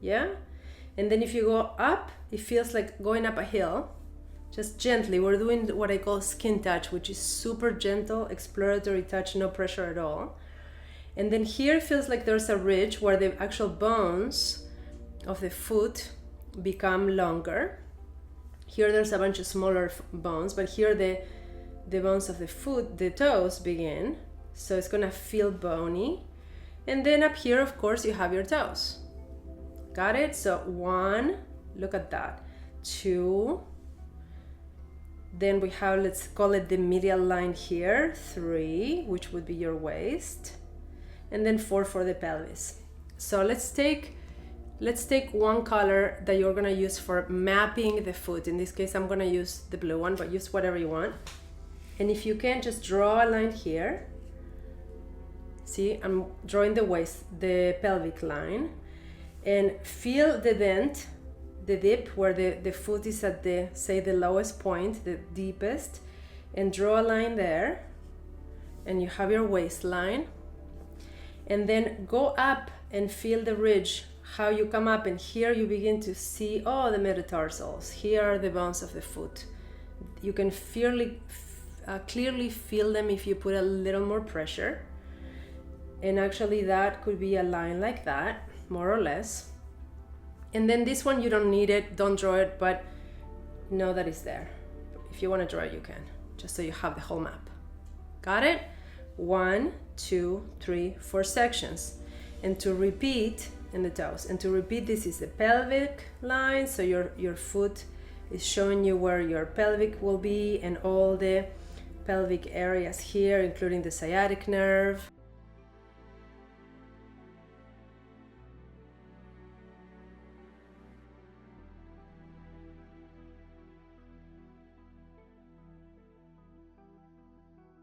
yeah? And then if you go up, it feels like going up a hill, just gently. We're doing what I call skin touch, which is super gentle, exploratory touch, no pressure at all. And then here it feels like there's a ridge where the actual bones of the foot become longer. Here there's a bunch of smaller bones, but here the bones of the foot, the toes begin. So it's gonna feel bony. And then up here, of course, you have your toes. Got it? So 1, look at that. 2, then we have, let's call it the medial line here. 3, which would be your waist. And then 4 for the pelvis. So let's take one color that you're gonna use for mapping the foot. In this case, I'm gonna use the blue one, but use whatever you want. And if you can, just draw a line here. See, I'm drawing the pelvic line, and feel the dent, the dip where the foot is at the, say, the lowest point, the deepest, and draw a line there, and you have your waistline. And then go up and feel the ridge, how you come up, and here you begin to see, oh, the metatarsals. Here are the bones of the foot. You can clearly feel them if you put a little more pressure. And actually that could be a line like that, more or less. And then this one, you don't need it, don't draw it, but know that it's there. If you want to draw it, you can, just so you have the whole map. Got it? 1, 2, 3, 4 sections. And to repeat in the toes, and to repeat, this is the pelvic line, so your foot is showing you where your pelvic will be, and all the pelvic areas here, including the sciatic nerve.